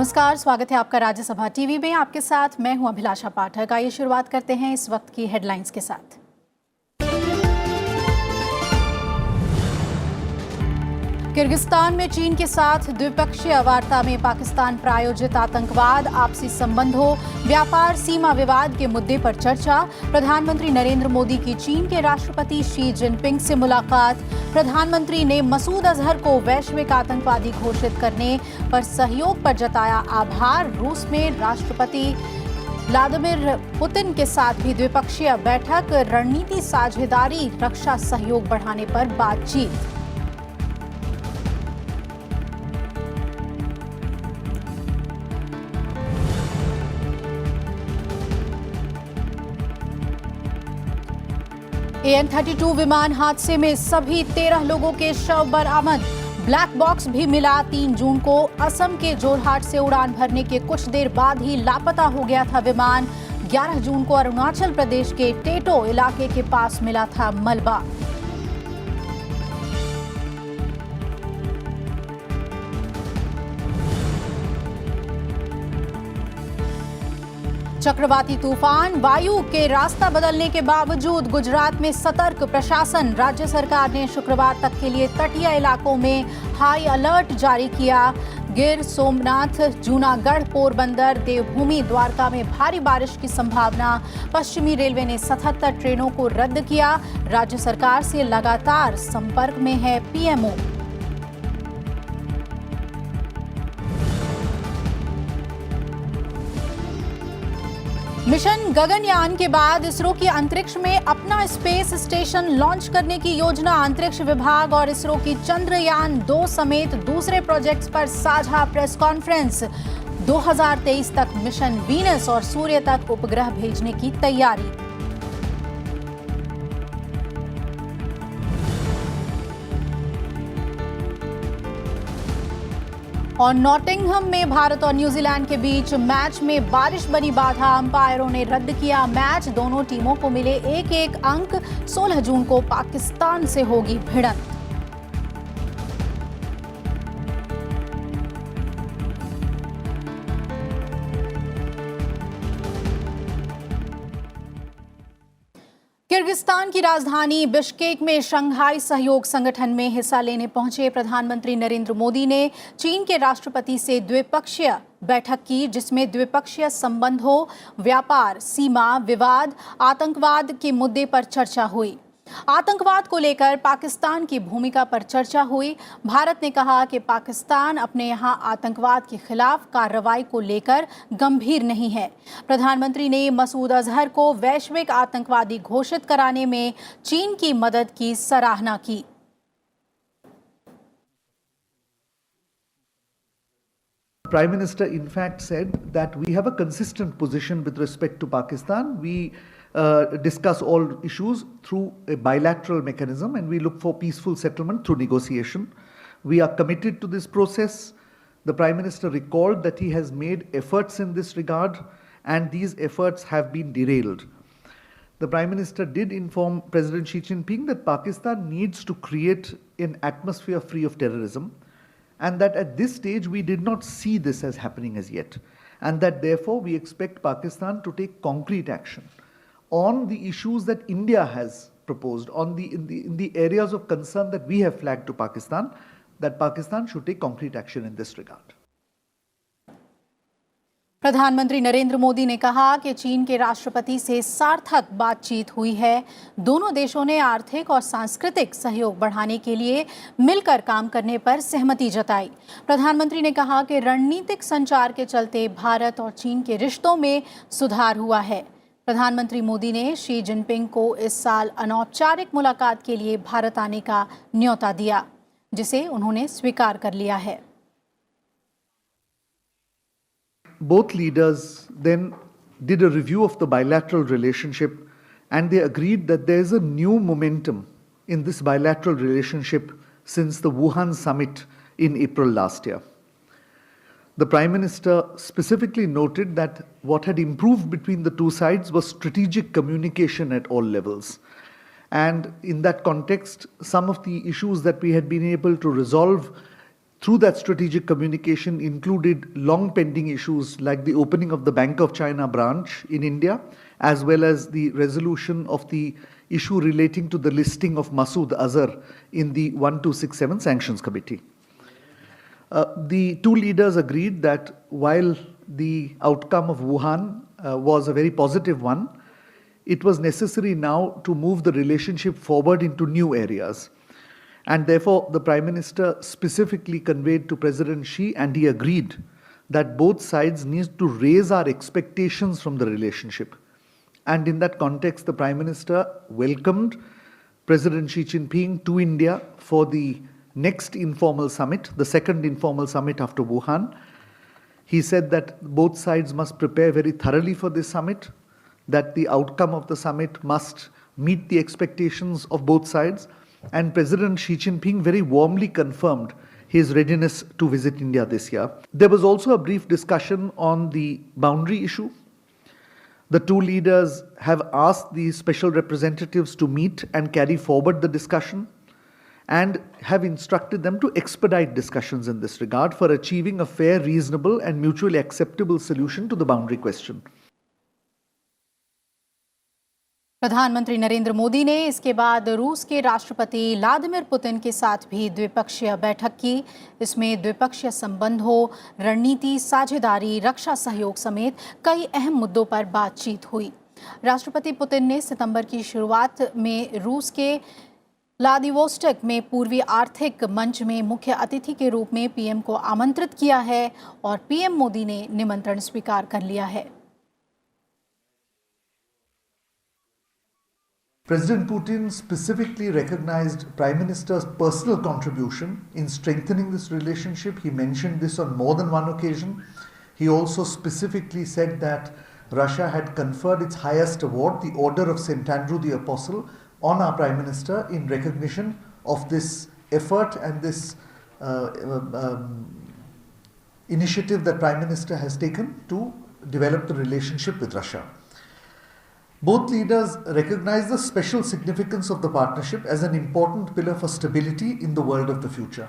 नमस्कार, स्वागत है आपका राज्यसभा टीवी में। आपके साथ मैं हूं अभिलाषा पाठक। आइए शुरुआत करते हैं इस वक्त की हेडलाइंस के साथ। किर्गिस्तान में चीन के साथ द्विपक्षीय वार्ता में पाकिस्तान प्रायोजित आतंकवाद, आपसी संबंधों, व्यापार, सीमा विवाद के मुद्दे पर चर्चा। प्रधानमंत्री नरेंद्र मोदी की चीन के राष्ट्रपति शी जिनपिंग से मुलाकात। प्रधानमंत्री ने मसूद अजहर को वैश्विक आतंकवादी घोषित करने पर सहयोग पर जताया आभार। रूस में राष्ट्रपति व्लादिमीर पुतिन के साथ भी द्विपक्षीय बैठक, रणनीति साझेदारी, रक्षा सहयोग बढ़ाने पर बातचीत। AN-32 विमान हादसे में सभी 13 लोगों के शव बरामद। ब्लैक बॉक्स भी मिला। 3 जून को असम के जोरहाट से उड़ान भरने के कुछ देर बाद ही लापता हो गया था विमान। 11 जून को अरुणाचल प्रदेश के टेटो इलाके के पास मिला था मलबा। चक्रवाती तूफान वायु के रास्ता बदलने के बावजूद गुजरात में सतर्क प्रशासन। राज्य सरकार ने शुक्रवार तक के लिए तटीय इलाकों में हाई अलर्ट जारी किया। गिर सोमनाथ, जूनागढ़, पोरबंदर, देवभूमि, द्वारका में भारी बारिश की संभावना। पश्चिमी रेलवे ने 77 ट्रेनों को रद्द किया। राज्य सरकार से लगातार संपर्क में है PMO। मिशन गगनयान के बाद इसरो की अंतरिक्ष में अपना स्पेस स्टेशन लॉन्च करने की योजना। अंतरिक्ष विभाग और इसरो की चंद्रयान 2 समेत दूसरे प्रोजेक्ट्स पर साझा प्रेस कॉन्फ्रेंस। 2023 तक मिशन वीनस और सूर्य तक उपग्रह भेजने की तैयारी। और नॉटिंघम में भारत और न्यूजीलैंड के बीच मैच में बारिश बनी बाधा। अंपायरों ने रद्द किया मैच। दोनों टीमों को मिले एक अंक। 16 जून को पाकिस्तान से होगी भिड़ंत। किर्गिस्तान की राजधानी बिश्केक में शंघाई सहयोग संगठन में हिस्सा लेने पहुंचे प्रधानमंत्री नरेंद्र मोदी ने चीन के राष्ट्रपति से द्विपक्षीय बैठक की, जिसमें द्विपक्षीय संबंधों, व्यापार, सीमा विवाद, आतंकवाद के मुद्दे पर चर्चा हुई। आतंकवाद को लेकर पाकिस्तान की भूमिका पर चर्चा हुई। भारत ने कहा कि पाकिस्तान अपने यहां आतंकवाद के खिलाफ कार्रवाई को लेकर गंभीर नहीं है। प्रधानमंत्री ने मसूद अजहर को वैश्विक आतंकवादी घोषित कराने में चीन की मदद की सराहना की। Prime Minister in fact said that we have a consistent position with respect to Pakistan. We discuss all issues through a bilateral mechanism and we look for peaceful settlement through negotiation. We are committed to this process. The Prime Minister recalled that he has made efforts in this regard and these efforts have been derailed. The Prime Minister did inform President Xi Jinping that Pakistan needs to create an atmosphere free of terrorism, and that at this stage we did not see this as happening as yet, and that therefore we expect Pakistan to take concrete action on the issues that India has proposed, in the areas of concern that we have flagged to Pakistan, that Pakistan should take concrete action in this regard. प्रधानमंत्री नरेंद्र मोदी ने कहा कि चीन के राष्ट्रपति से सार्थक बातचीत हुई है। दोनों देशों ने आर्थिक और सांस्कृतिक सहयोग बढ़ाने के लिए मिलकर काम करने पर सहमति जताई। प्रधानमंत्री ने कहा कि रणनीतिक संचार के चलते भारत और चीन के रिश्तों में सुधार हुआ है। प्रधानमंत्री मोदी ने शी जिनपिंग को इस साल अनौपचारिक मुलाकात के लिए भारत आने का न्योता दिया, जिसे उन्होंने स्वीकार कर लिया है। Both leaders then did a review of the bilateral relationship and they agreed that there is a new momentum in this bilateral relationship since the Wuhan summit in April last year. The Prime Minister specifically noted that what had improved between the two sides was strategic communication at all levels. And in that context, some of the issues that we had been able to resolve through that strategic communication included long pending issues like the opening of the Bank of China branch in India, as well as the resolution of the issue relating to the listing of Masood Azhar in the 1267 Sanctions Committee. The two leaders agreed that while the outcome of Wuhan was a very positive one, it was necessary now to move the relationship forward into new areas. And therefore, the Prime Minister specifically conveyed to President Xi, and he agreed, that both sides need to raise our expectations from the relationship. And in that context, the Prime Minister welcomed President Xi Jinping to India for the next informal summit, the second informal summit after Wuhan. He said that both sides must prepare very thoroughly for this summit, that the outcome of the summit must meet the expectations of both sides. And President Xi Jinping very warmly confirmed his readiness to visit India this year. There was also a brief discussion on the boundary issue. The two leaders have asked the special representatives to meet and carry forward the discussion, and have instructed them to expedite discussions in this regard for achieving a fair, reasonable and mutually acceptable solution to the boundary question. प्रधानमंत्री नरेंद्र मोदी ने इसके बाद रूस के राष्ट्रपति Vladimir Putin के साथ भी द्विपक्षीय बैठक की। इसमें द्विपक्षीय संबंधों, रणनीति, साझेदारी, रक्षा सहयोग समेत कई अहम मुद्दों पर बातचीत हुई। राष्ट्रपति पुतिन ने सितंबर की शुरुआत में रूस के व्लादिवोस्टोक में पूर्वी आर्थिक मंच में मुख्य अतिथि के रूप में पीएम को आमंत्रित किया है और पीएम मोदी ने निमंत्रण स्वीकार कर लिया है। President Putin specifically recognized Prime Minister's personal contribution in strengthening this relationship. He mentioned this on more than one occasion. He also specifically said that Russia had conferred its highest award, the Order of St. Andrew the Apostle, on our Prime Minister in recognition of this effort and this initiative that Prime Minister has taken to develop the relationship with Russia. Both leaders recognize the special significance of the partnership as an important pillar for stability in the world of the future.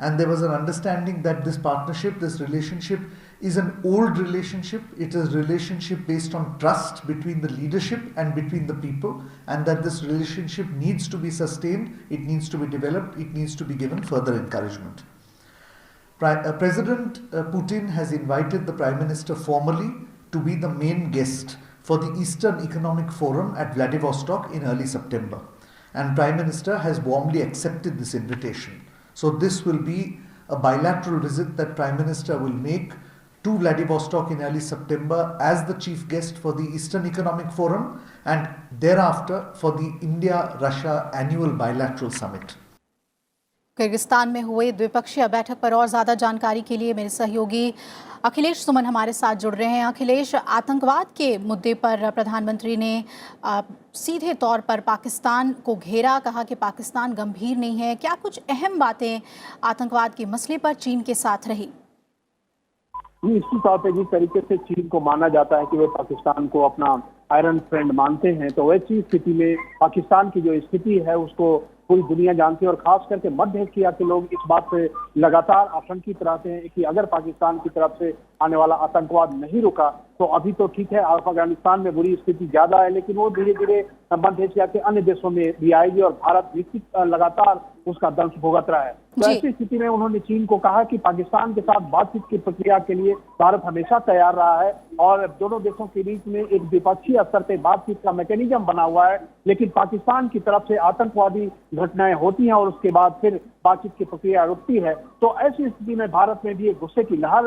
And there was an understanding that this partnership, this relationship, is an old relationship. It is a relationship based on trust between the leadership and between the people, and that this relationship needs to be sustained, it needs to be developed, it needs to be given further encouragement. President Putin has invited the Prime Minister formally to be the main guest for the Eastern Economic Forum at Vladivostok in early September. And Prime Minister has warmly accepted this invitation. So this will be a bilateral visit that Prime Minister will make to Vladivostok in early September as the chief guest for the Eastern Economic Forum, and thereafter for the India-Russia annual bilateral summit. Kyrgyzstan में हुए द्विपक्षीय बैठक पर और ज़्यादा जानकारी के लिए मेरे सहयोगी अखिलेश सुमन हमारे साथ जुड़ रहे हैं। अखिलेश, आतंकवाद के मुद्दे पर प्रधानमंत्री ने सीधे तौर पर पाकिस्तान को घेरा, कहा कि पाकिस्तान गंभीर नहीं है। क्या कुछ अहम बातें आतंकवाद के मसले पर चीन के साथ रही? निश्चित तौर पर जिस तरीके से चीन को माना जाता है कि वे पाकिस्तान को अपना आयरन फ्रेंड मानते हैं, तो वैसी स्थिति में पाकिस्तान की जो स्थिति है उसको पूरी दुनिया जानती है, और खास करके मध्य एशिया के लोग इस बात से लगातार आशंकित रहते हैं कि अगर पाकिस्तान की तरफ से आने वाला आतंकवाद नहीं रुका तो अभी तो ठीक है, अफगानिस्तान में बुरी स्थिति ज्यादा है, लेकिन वो धीरे धीरे मध्य एशिया के अन्य देशों में भी आएगी और भारत निश्चित लगातार उसका दंश भुगत रहा है। तो ऐसी स्थिति में उन्होंने चीन को कहा कि पाकिस्तान के साथ बातचीत की प्रक्रिया के लिए भारत हमेशा तैयार रहा है और दोनों देशों के बीच में एक द्विपक्षीय स्तर पर बातचीत का मैकेनिज्म बना हुआ है, लेकिन पाकिस्तान की तरफ से आतंकवादी घटनाएं होती हैं और उसके बाद फिर बातचीत की प्रक्रिया रुकती है। तो ऐसी स्थिति में भारत में भी एक गुस्से की लहर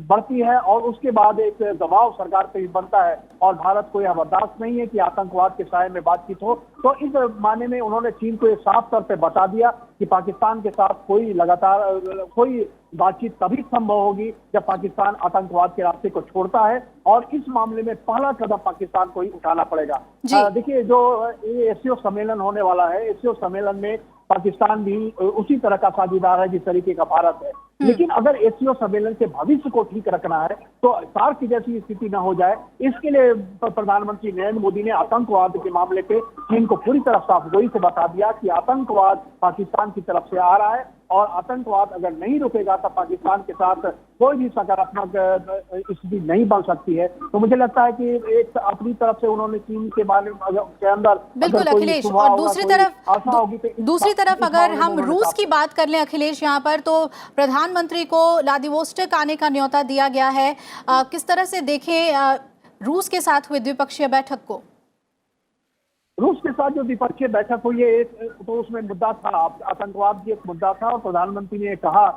बढ़ती है और उसके बाद एक दबाव सरकार पर भी बनता है और भारत को यह बर्दाश्त नहीं है कि आतंकवाद के साये में बातचीत हो। तो इस माने में उन्होंने चीन को एक साफ तौर पर बता दिया कि पाकिस्तान के साथ कोई बातचीत तभी संभव होगी जब पाकिस्तान आतंकवाद के रास्ते को छोड़ता है, और इस मामले में पहला कदम पाकिस्तान को ही उठाना पड़ेगा। देखिए, जो एससीओ सम्मेलन होने वाला है, एससीओ सम्मेलन में पाकिस्तान भी उसी तरह का साझेदार है जिस तरीके का भारत है, लेकिन अगर एससीओ सम्मेलन के भविष्य को ठीक रखना है तो सार्क की जैसी स्थिति न हो जाए, इसके लिए प्रधानमंत्री नरेंद्र मोदी ने आतंकवाद के मामले पे चीन को पूरी तरह साफ गोई से बता दिया कि आतंकवाद पाकिस्तान की तरफ से आ रहा है और आतंकवाद अगर नहीं रुकेगा तो पाकिस्तान के साथ कोई भी सकारात्मक स्थिति नहीं बन सकती है। तो मुझे लगता है कि एक अपनी तरफ से उन्होंने चीन के बारे में के अंदर बिल्कुल अखिलेश, और दूसरी तरफ अगर हम रूस की बात कर लें अखिलेश, यहाँ पर तो प्रधानमंत्री को व्लादिवोस्टोक आने का न्योता दिया गया है। किस तरह से देखें रूस के साथ हुए द्विपक्षीय बैठक को? रूस के साथ जो द्विपक्षीय बैठक हुई है तो उसमें मुद्दा था, आतंकवाद भी एक मुद्दा था और प्रधानमंत्री ने कहा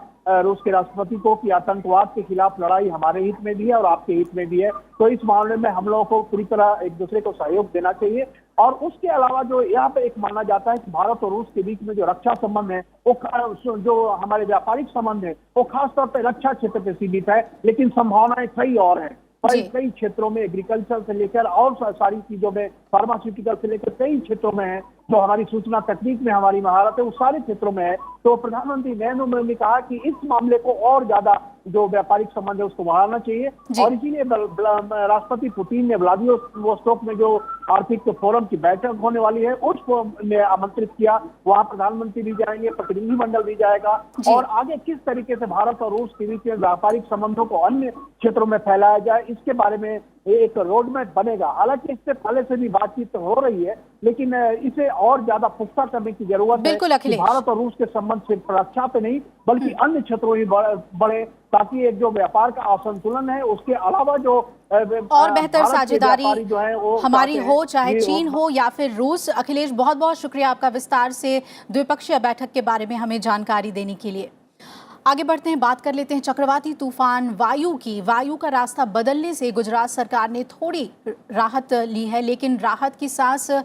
रूस के राष्ट्रपति को कि आतंकवाद के खिलाफ लड़ाई हमारे हित में भी है और आपके हित में भी है, तो इस मामले में हम लोगों को पूरी तरह एक दूसरे को सहयोग देना चाहिए। और उसके अलावा जो यहाँ पे एक माना जाता है कि भारत और रूस के बीच में जो रक्षा संबंध है वो जो हमारे व्यापारिक संबंध है वो खासतौर पर रक्षा क्षेत्र पे सीमित है, लेकिन संभावनाएं कई और हैं। कई क्षेत्रों में एग्रीकल्चर से लेकर और सारी चीजों में, फार्मास्यूटिकल से लेकर कई क्षेत्रों में है, जो हमारी सूचना तकनीक में हमारी महारत है, उस सारे क्षेत्रों में है। तो प्रधानमंत्री नरेंद्र मोदी ने कहा कि इस मामले को और ज्यादा जो व्यापारिक संबंध है उसको बढ़ाना चाहिए और इसीलिए राष्ट्रपति पुतिन ने व्लादिवोस्टोक में जो आर्थिक फोरम की बैठक होने वाली है उस में आमंत्रित किया। वहां प्रधानमंत्री भी जाएंगे, प्रतिनिधिमंडल भी जाएगा और आगे किस तरीके से भारत और रूस के बीच व्यापारिक संबंधों को अन्य क्षेत्रों में फैलाया जाए इसके बारे में एक रोड मैप बनेगा। हालांकि इससे पहले से भी बातचीत हो रही है, लेकिन इसे और ज्यादा पुख्ता करने की जरूरत है कि भारत और रूस के संबंध सिर्फ रक्षा पे नहीं बल्कि अन्य क्षेत्रों में बढ़े, ताकि एक जो व्यापार का असंतुलन है उसके अलावा जो और बेहतर साझेदारी जो है वो हमारी हो, चाहे चीन हो या फिर रूस। अखिलेश, बहुत बहुत शुक्रिया आपका विस्तार से द्विपक्षीय बैठक के बारे में हमें जानकारी देने के लिए। आगे बढ़ते हैं, बात कर लेते हैं चक्रवाती तूफान वायु की। वायु का रास्ता बदलने से गुजरात सरकार ने थोड़ी राहत ली है, लेकिन राहत की सांस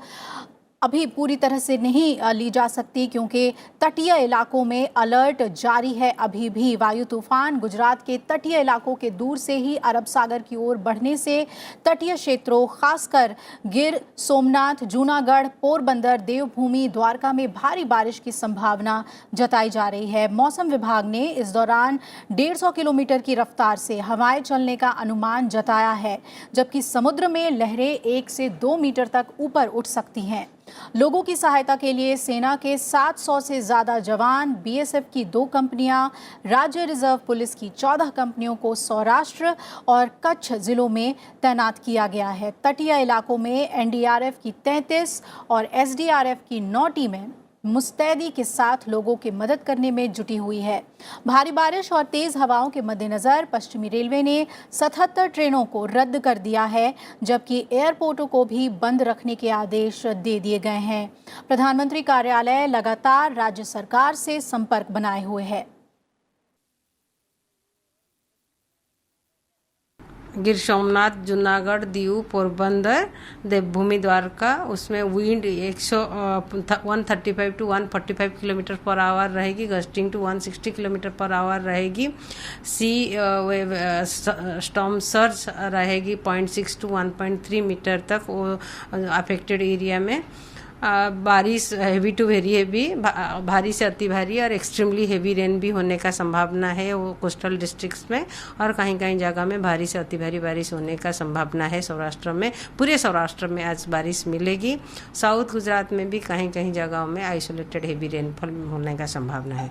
अभी पूरी तरह से नहीं ली जा सकती क्योंकि तटीय इलाकों में अलर्ट जारी है। अभी भी वायु तूफान गुजरात के तटीय इलाकों के दूर से ही अरब सागर की ओर बढ़ने से तटीय क्षेत्रों खासकर गिर सोमनाथ, जूनागढ़, पोरबंदर, देवभूमि, द्वारका में भारी बारिश की संभावना जताई जा रही है। मौसम विभाग ने इस दौरान 150 किलोमीटर की रफ्तार से हवाएं चलने का अनुमान जताया है, जबकि समुद्र में लहरें 1 से 2 मीटर तक ऊपर उठ सकती हैं। लोगों की सहायता के लिए सेना के 700 से ज्यादा जवान, बीएसएफ की 2 कंपनियां, राज्य रिजर्व पुलिस की 14 कंपनियों को सौराष्ट्र और कच्छ जिलों में तैनात किया गया है। तटीय इलाकों में एनडीआरएफ की 33 और एसडीआरएफ की 9 टीमें मुस्तैदी के साथ लोगों की मदद करने में जुटी हुई है। भारी बारिश और तेज हवाओं के मद्देनजर पश्चिमी रेलवे ने 77 ट्रेनों को रद्द कर दिया है, जबकि एयरपोर्टों को भी बंद रखने के आदेश दे दिए गए हैं। प्रधानमंत्री कार्यालय लगातार राज्य सरकार से संपर्क बनाए हुए है। गिर सोमनाथ, जूनागढ़, दीव, पोरबंदर, देवभूमि, द्वारका, उसमें wind 135 to 145 kilometre per hour रहेगी, gusting to 160 kilometre per hour रहेगी। सी स्टॉर्म सर्ज रहेगी 0.6 टू 1.3 मीटर तक वो अफेक्टेड एरिया में। बारिश हेवी टू वेरी हेवी, भारी से अति भारी और एक्सट्रीमली हेवी रेन भी होने का संभावना है वो कोस्टल डिस्ट्रिक्ट्स में, और कहीं कहीं जगह में भारी से अति भारी बारिश होने का संभावना है। सौराष्ट्र में, पूरे सौराष्ट्र में आज बारिश मिलेगी। साउथ गुजरात में भी कहीं कहीं जगहों में आइसोलेटेड हेवी रेनफॉल होने का संभावना है।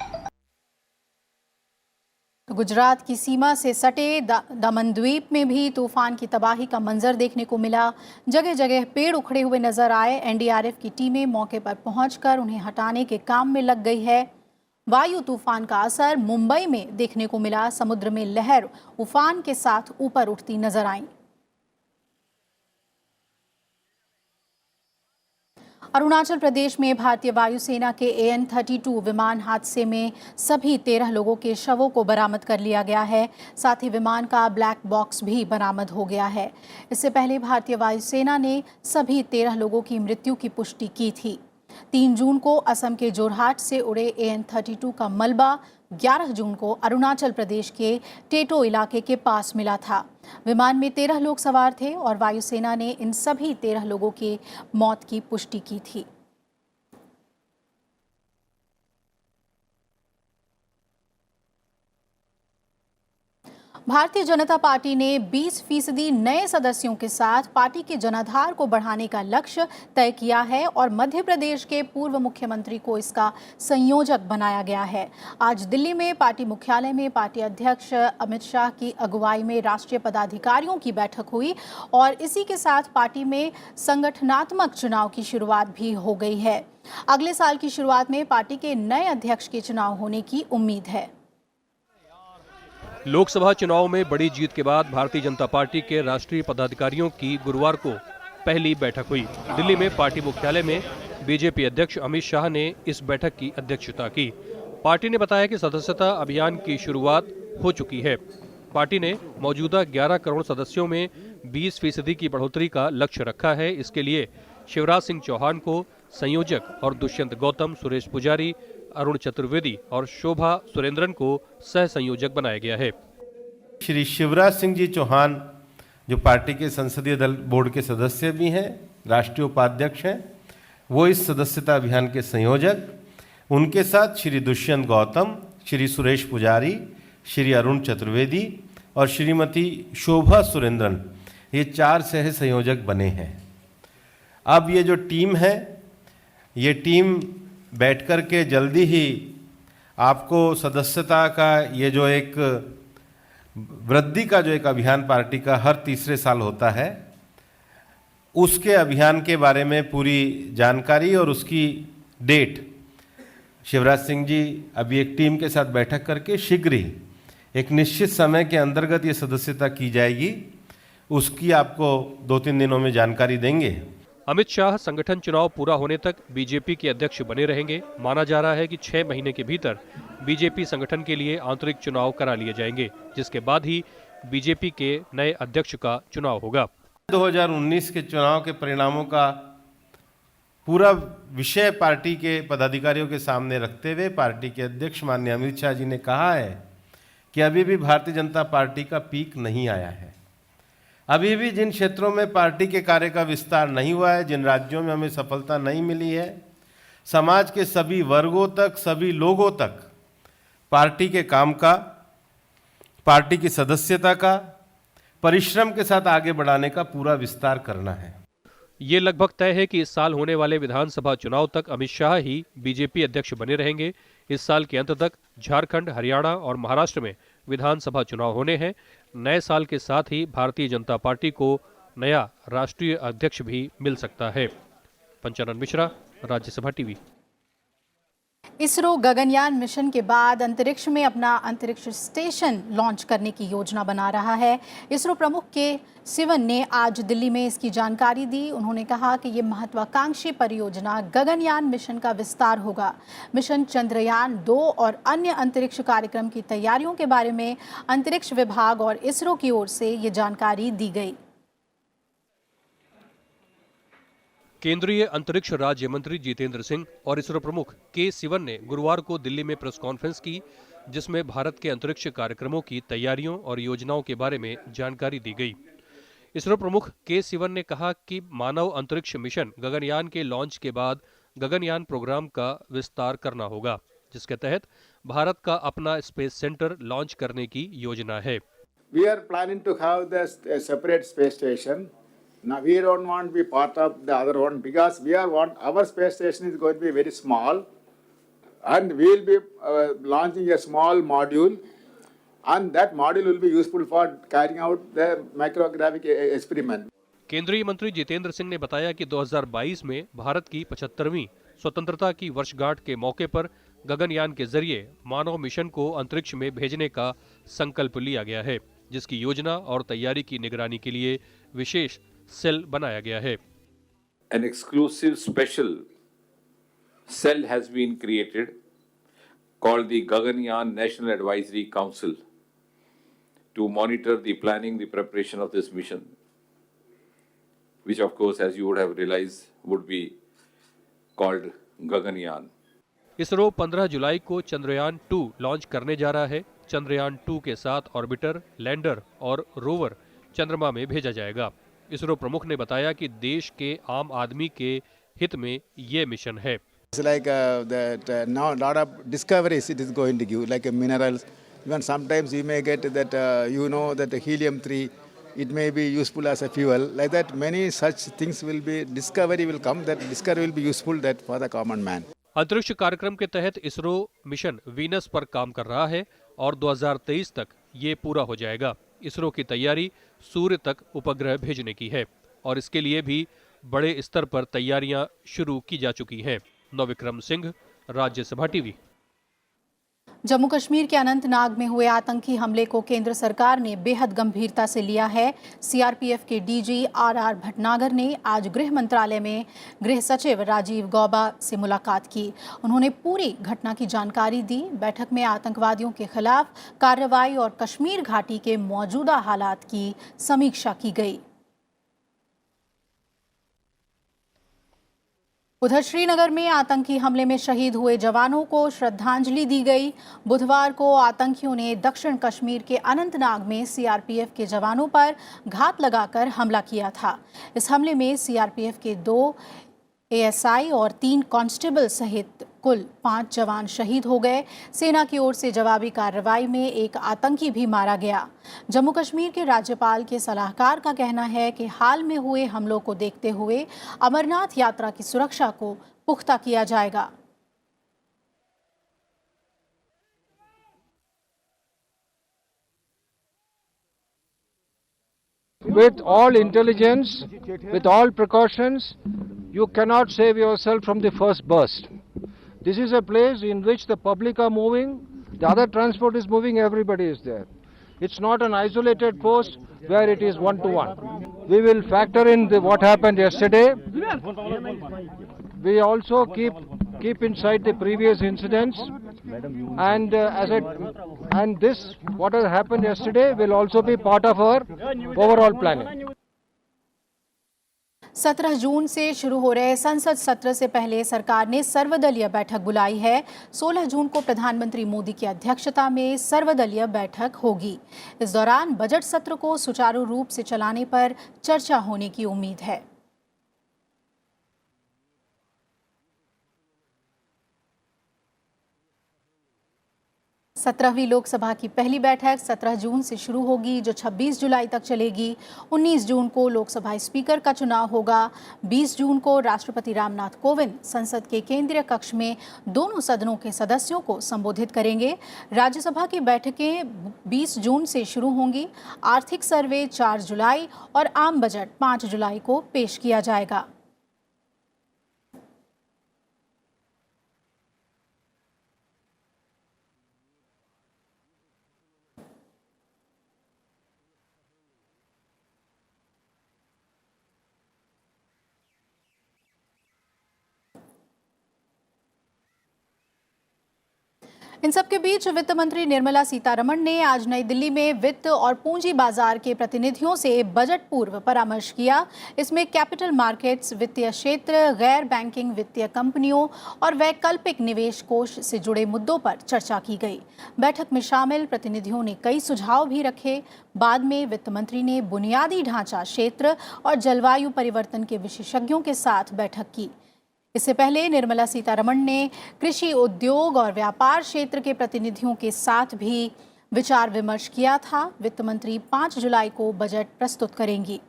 गुजरात की सीमा से सटे दमन द्वीप में भी तूफान की तबाही का मंजर देखने को मिला। जगह जगह पेड़ उखड़े हुए नजर आए। एनडीआरएफ की टीमें मौके पर पहुंचकर उन्हें हटाने के काम में लग गई है। वायु तूफान का असर मुंबई में देखने को मिला। समुद्र में लहर उफान के साथ ऊपर उठती नजर आई। अरुणाचल प्रदेश में भारतीय वायुसेना के AN-32 विमान हादसे में सभी 13 लोगों के शवों को बरामद कर लिया गया है। साथ ही विमान का ब्लैक बॉक्स भी बरामद हो गया है। इससे पहले भारतीय वायुसेना ने सभी 13 लोगों की मृत्यु की पुष्टि की थी। 3 जून को असम के जोरहाट से उड़े AN-32 का मलबा 11 जून को अरुणाचल प्रदेश के टेटो इलाके के पास मिला था। विमान में 13 लोग सवार थे और वायुसेना ने इन सभी 13 लोगों की मौत की पुष्टि की थी। भारतीय जनता पार्टी ने 20% नए सदस्यों के साथ पार्टी के जनाधार को बढ़ाने का लक्ष्य तय किया है और मध्य प्रदेश के पूर्व मुख्यमंत्री को इसका संयोजक बनाया गया है। आज दिल्ली में पार्टी मुख्यालय में पार्टी अध्यक्ष अमित शाह की अगुवाई में राष्ट्रीय पदाधिकारियों की बैठक हुई और इसी के साथ पार्टी में संगठनात्मक चुनाव की शुरुआत भी हो गई है। अगले साल की शुरुआत में पार्टी के नए अध्यक्ष के चुनाव होने की उम्मीद है। लोकसभा चुनाव में बड़ी जीत के बाद भारतीय जनता पार्टी के राष्ट्रीय पदाधिकारियों की गुरुवार को पहली बैठक हुई। दिल्ली में पार्टी मुख्यालय में बीजेपी अध्यक्ष अमित शाह ने इस बैठक की अध्यक्षता की। पार्टी ने बताया कि सदस्यता अभियान की शुरुआत हो चुकी है। पार्टी ने मौजूदा 11 करोड़ सदस्यों में 20% की बढ़ोतरी का लक्ष्य रखा है। इसके लिए शिवराज सिंह चौहान को संयोजक और दुष्यंत गौतम, सुरेश पुजारी, अरुण चतुर्वेदी और शोभा सुरेंद्रन को सह संयोजक बनाया गया है। श्री शिवराज सिंह जी चौहान जो पार्टी के संसदीय दल बोर्ड के सदस्य भी हैं, राष्ट्रीय उपाध्यक्ष हैं, वो इस सदस्यता अभियान के संयोजक। उनके साथ श्री दुष्यंत गौतम, श्री सुरेश पुजारी, श्री अरुण चतुर्वेदी और श्रीमती शोभा सुरेंद्रन, ये 4 सह संयोजक बने हैं। अब ये जो टीम है, ये टीम बैठ कर के जल्दी ही आपको सदस्यता का ये जो एक वृद्धि का जो एक अभियान पार्टी का हर तीसरे साल होता है, उसके अभियान के बारे में पूरी जानकारी और उसकी डेट शिवराज सिंह जी अभी एक टीम के साथ बैठक करके शीघ्र ही एक निश्चित समय के अंतर्गत ये सदस्यता की जाएगी, उसकी आपको 2-3 दिनों में जानकारी देंगे। अमित शाह संगठन चुनाव पूरा होने तक बीजेपी के अध्यक्ष बने रहेंगे। माना जा रहा है कि 6 महीने के भीतर बीजेपी संगठन के लिए आंतरिक चुनाव करा लिए जाएंगे, जिसके बाद ही बीजेपी के नए अध्यक्ष का चुनाव होगा। 2019 के चुनाव के परिणामों का पूरा विषय पार्टी के पदाधिकारियों के सामने रखते हुए पार्टी के अध्यक्ष माननीय अमित शाह जी ने कहा है कि अभी भी भारतीय जनता पार्टी का पीक नहीं आया है। अभी भी जिन क्षेत्रों में पार्टी के कार्य का विस्तार नहीं हुआ है, जिन राज्यों में हमें सफलता नहीं मिली है, समाज के सभी वर्गों तक, सभी लोगों तक पार्टी के काम का, पार्टी की सदस्यता का परिश्रम के साथ आगे बढ़ाने का पूरा विस्तार करना है। ये लगभग तय है कि इस साल होने वाले विधानसभा चुनाव तक अमित शाह ही बीजेपी अध्यक्ष बने रहेंगे। इस साल के अंत तक झारखंड, हरियाणा और महाराष्ट्र में विधानसभा चुनाव होने हैं। नए साल के साथ ही भारतीय जनता पार्टी को नया राष्ट्रीय अध्यक्ष भी मिल सकता है। पंचानन मिश्रा, राज्यसभा टीवी। इसरो गगनयान मिशन के बाद अंतरिक्ष में अपना अंतरिक्ष स्टेशन लॉन्च करने की योजना बना रहा है। इसरो प्रमुख के सिवन ने आज दिल्ली में इसकी जानकारी दी। उन्होंने कहा कि ये महत्वाकांक्षी परियोजना गगनयान मिशन का विस्तार होगा। मिशन चंद्रयान 2 और अन्य अंतरिक्ष कार्यक्रम की तैयारियों के बारे में अंतरिक्ष विभाग और इसरो की ओर से ये जानकारी दी गई। केंद्रीय अंतरिक्ष राज्य मंत्री जितेंद्र सिंह और इसरो प्रमुख के सिवन ने गुरुवार को दिल्ली में प्रेस कॉन्फ्रेंस की, जिसमें भारत के अंतरिक्ष कार्यक्रमों की तैयारियों और योजनाओं के बारे में जानकारी दी गई। इसरो प्रमुख के सिवन ने कहा कि मानव अंतरिक्ष मिशन गगनयान के लॉन्च के बाद गगनयान प्रोग्राम का विस्तार करना होगा, जिसके तहत भारत का अपना स्पेस सेंटर लॉन्च करने की योजना है। We are planning to have a separate space station. Now we don't want to be part of the other one because our space station is going to be very small, and we will be launching a small module, and that module will be useful for carrying out the microgravity experiment. केंद्रीय मंत्री जितेंद्र सिंह ने बताया कि 2022 में भारत की 75वीं स्वतंत्रता की वर्षगांठ के मौके पर गगनयान के जरिए मानव मिशन को अंतरिक्ष में भेजने का संकल्प लिया गया है, जिसकी योजना और तैयारी की निगरानी के लिए विशेष सेल बनाया गया है। An exclusive special cell has been created called the Gaganyaan National Advisory Council to monitor the planning, the preparation of this mission, which of course, as you would have realized, would be called Gaganyaan. ISRO 15 जुलाई को Chandrayaan 2 launch करने जा रहा है। चंद्रयान 2 के साथ orbiter, lander और rover चंद्रमा में भेजा जाएगा। इसरो प्रमुख ने बताया कि देश के आम आदमी के हित में ये मिशन है। It's like that now lot of discoveries it is going to give, like minerals, Even sometimes you may get that, that the helium-3, it may be useful as a fuel. Like that, many such things will be, discovery will come, that discovery will be useful that for the common man. अंतरिक्ष कार्यक्रम के तहत ISRO mission Venus पर काम कर रहा है और 2023 तक ये पूरा हो जाएगा। इसरो की तैयारी सूर्य तक उपग्रह भेजने की है और इसके लिए भी बड़े स्तर पर तैयारियां शुरू की जा चुकी हैं। नवविक्रम सिंह, राज्यसभा टीवी। जम्मू कश्मीर के अनंतनाग में हुए आतंकी हमले को केंद्र सरकार ने बेहद गंभीरता से लिया है। सीआरपीएफ के डीजी आरआर भटनागर ने आज गृह मंत्रालय में गृह सचिव राजीव गौबा से मुलाकात की। उन्होंने पूरी घटना की जानकारी दी। बैठक में आतंकवादियों के खिलाफ कार्रवाई और कश्मीर घाटी के मौजूदा हालात की समीक्षा की गई। उधर श्रीनगर में आतंकी हमले में शहीद हुए जवानों को श्रद्धांजलि दी गई। बुधवार को आतंकियों ने दक्षिण कश्मीर के अनंतनाग में सीआरपीएफ के जवानों पर घात लगाकर हमला किया था। इस हमले में सीआरपीएफ के 2 एएसआई और 3 कांस्टेबल सहित कुल 5 जवान शहीद हो गए। सेना की ओर से जवाबी कार्रवाई में एक आतंकी भी मारा गया। जम्मू कश्मीर के राज्यपाल के सलाहकार का कहना है कि हाल में हुए हमलों को देखते हुए अमरनाथ यात्रा की सुरक्षा को पुख्ता किया जाएगा। With all intelligence, with all precautions, you cannot save yourself from the first burst. This is a place in which the public are moving, the other transport is moving, everybody is there. It's not an isolated post where it is one-to-one. We will factor in what happened yesterday. We also keep inside the previous incidents, and this what has happened yesterday will also be part of our overall planning. 17 जून से शुरू हो रहे संसद सत्र से पहले सरकार ने सर्वदलीय बैठक बुलाई है। 16 जून को प्रधानमंत्री मोदी की अध्यक्षता में सर्वदलीय बैठक होगी। इस दौरान बजट सत्र को सुचारू रूप से चलाने पर चर्चा होने की उम्मीद है। 17वीं लोकसभा की पहली बैठक 17 जून से शुरू होगी, जो 26 जुलाई तक चलेगी। 19 जून को लोकसभा स्पीकर का चुनाव होगा। 20 जून को राष्ट्रपति रामनाथ कोविंद संसद के केंद्रीय कक्ष में दोनों सदनों के सदस्यों को संबोधित करेंगे। राज्यसभा की बैठकें 20 जून से शुरू होंगी। आर्थिक सर्वे 4 जुलाई और आम बजट 5 जुलाई को पेश किया जाएगा। इन सबके बीच वित्त मंत्री निर्मला सीतारमण ने आज नई दिल्ली में वित्त और पूंजी बाजार के प्रतिनिधियों से बजट पूर्व परामर्श किया। इसमें कैपिटल मार्केट्स, वित्तीय क्षेत्र, गैर बैंकिंग वित्तीय कंपनियों और वैकल्पिक निवेश कोष से जुड़े मुद्दों पर चर्चा की गई। बैठक में शामिल प्रतिनिधियों ने कई सुझाव भी रखे। बाद में वित्त मंत्री ने बुनियादी ढांचा क्षेत्र और जलवायु परिवर्तन के विशेषज्ञों के साथ बैठक की। इससे पहले निर्मला सीतारमण ने कृषि, उद्योग और व्यापार क्षेत्र के प्रतिनिधियों के साथ भी विचार विमर्श किया था। वित्त मंत्री 5 जुलाई को बजट प्रस्तुत करेंगी।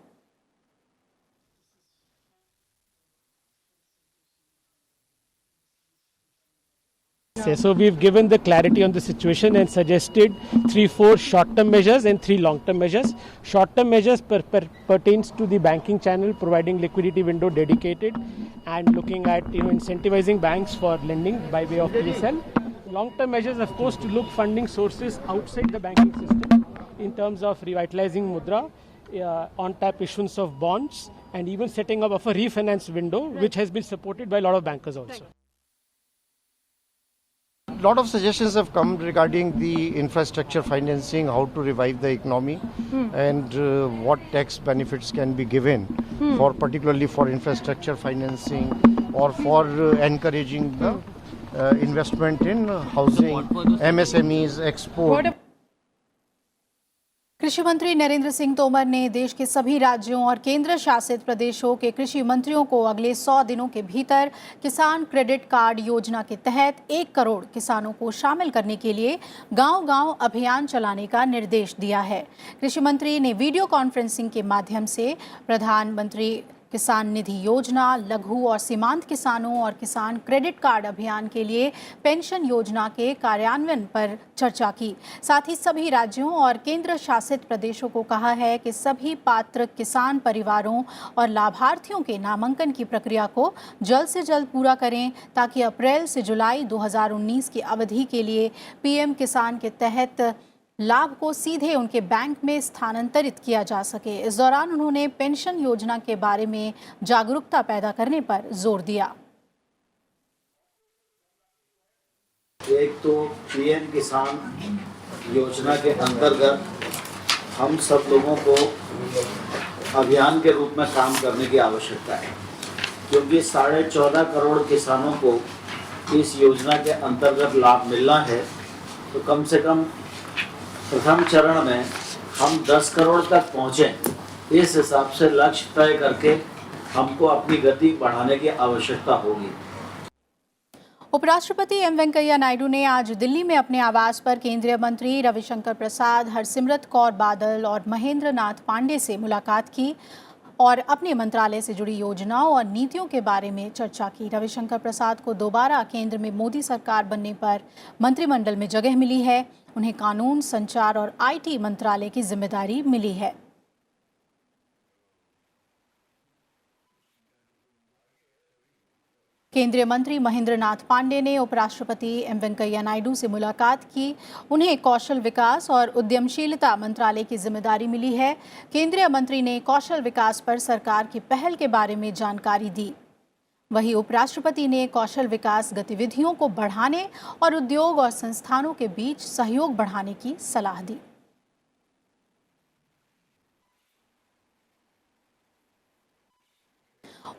So we've given the clarity on the situation and suggested 3-4 short-term measures and 3 long-term measures. Short-term measures pertains to the banking channel, providing liquidity window dedicated and looking at incentivizing banks for lending by way of PSL. Long-term measures, of course, to look funding sources outside the banking system in terms of revitalizing mudra, on-tap issuance of bonds, and even setting up of a refinance window, which has been supported by a lot of bankers also. A lot of suggestions have come regarding the infrastructure financing, how to revive the economy, and what tax benefits can be given for particularly for infrastructure financing or for encouraging the investment in housing, MSMEs, export. कृषि मंत्री नरेंद्र सिंह तोमर ने देश के सभी राज्यों और केंद्र शासित प्रदेशों के कृषि मंत्रियों को अगले 100 दिनों के भीतर किसान क्रेडिट कार्ड योजना के तहत 1 करोड़ किसानों को शामिल करने के लिए गांव-गांव अभियान चलाने का निर्देश दिया है। कृषि मंत्री ने वीडियो कॉन्फ्रेंसिंग के माध्यम से प्रधानमंत्री किसान निधि योजना, लघु और सीमांत किसानों और किसान क्रेडिट कार्ड अभियान के लिए पेंशन योजना के कार्यान्वयन पर चर्चा की। साथ ही सभी राज्यों और केंद्र शासित प्रदेशों को कहा है कि सभी पात्र किसान परिवारों और लाभार्थियों के नामांकन की प्रक्रिया को जल्द से जल्द पूरा करें ताकि अप्रैल से जुलाई 2019 की अवधि के लिए पीएम किसान के तहत लाभ को सीधे उनके बैंक में स्थानांतरित किया जा सके। इस दौरान उन्होंने पेंशन योजना के बारे में जागरूकता पैदा करने पर जोर दिया। एक तो पीएम किसान योजना के अंतर्गत हम सब लोगों को अभियान के रूप में काम करने की आवश्यकता है, क्योंकि 14.5 करोड़ किसानों को इस योजना के अंतर्गत लाभ मिलना है। तो कम से कम प्रथम चरण में हम 10 करोड़ तक पहुँचें, इस हिसाब से लक्ष्य तय करके हमको अपनी गति बढ़ाने की आवश्यकता होगी। उपराष्ट्रपति एम वेंकैया नायडू ने आज दिल्ली में अपने आवास पर केंद्रीय मंत्री रविशंकर प्रसाद, हरसिमरत कौर बादल और महेंद्र नाथ पांडे से मुलाकात की और अपने मंत्रालय से जुड़ी योजनाओं और नीतियों के बारे में चर्चा की। रविशंकर प्रसाद को दोबारा केंद्र में मोदी सरकार बनने पर मंत्रिमंडल में जगह मिली है। उन्हें कानून, संचार और आईटी मंत्रालय की जिम्मेदारी मिली है। केंद्रीय मंत्री महेंद्र नाथ पांडे ने उपराष्ट्रपति एम वेंकैया नायडू से मुलाकात की। उन्हें कौशल विकास और उद्यमशीलता मंत्रालय की जिम्मेदारी मिली है। केंद्रीय मंत्री ने कौशल विकास पर सरकार की पहल के बारे में जानकारी दी। वहीं उपराष्ट्रपति ने कौशल विकास गतिविधियों को बढ़ाने और उद्योग और संस्थानों के बीच सहयोग बढ़ाने की सलाह दी।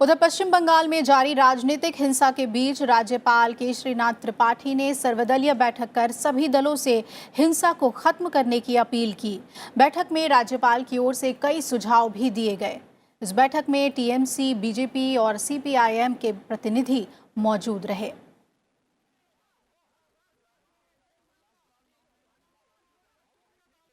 उधर पश्चिम बंगाल में जारी राजनीतिक हिंसा के बीच राज्यपाल केशरीनाथ त्रिपाठी ने सर्वदलीय बैठक कर सभी दलों से हिंसा को खत्म करने की अपील की। बैठक में राज्यपाल की ओर से कई सुझाव भी दिए गए। इस बैठक में टीएमसी, बीजेपी और सीपीआईएम के प्रतिनिधि मौजूद रहे।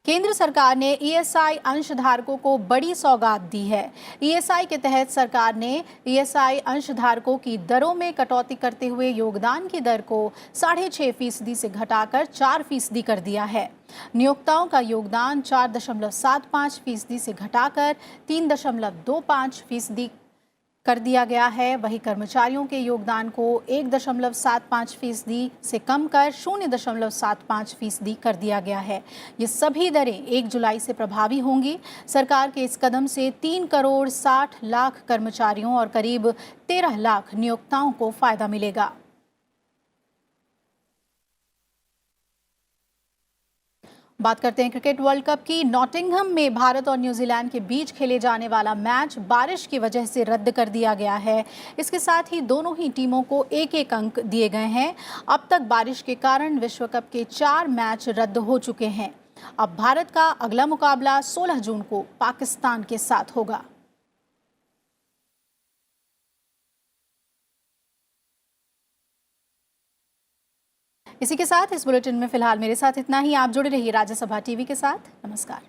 केंद्र सरकार ने ईएसआई अंशधारकों को बड़ी सौगात दी है। ईएसआई के तहत सरकार ने ईएसआई अंशधारकों की दरों में कटौती करते हुए योगदान की दर को 6.5% से घटाकर 4% कर दिया है। नियोक्ताओं का योगदान 4.75% से घटाकर 3.25% कर दिया गया है। वहीं कर्मचारियों के योगदान को 1.75% से कम कर 0.75% कर दिया गया है। ये सभी दरें 1 जुलाई से प्रभावी होंगी। सरकार के इस कदम से 3 करोड़ 60 लाख कर्मचारियों और करीब 13 लाख नियोक्ताओं को फायदा मिलेगा। बात करते हैं क्रिकेट वर्ल्ड कप की। नॉटिंघम में भारत और न्यूजीलैंड के बीच खेले जाने वाला मैच बारिश की वजह से रद्द कर दिया गया है। इसके साथ ही दोनों ही टीमों को 1-1 अंक दिए गए हैं। अब तक बारिश के कारण विश्व कप के 4 मैच रद्द हो चुके हैं। अब भारत का अगला मुकाबला 16 जून को पाकिस्तान के साथ होगा। इसी के साथ इस बुलेटिन में फिलहाल मेरे साथ इतना ही। आप जुड़े रहिए राज्यसभा टीवी के साथ। नमस्कार।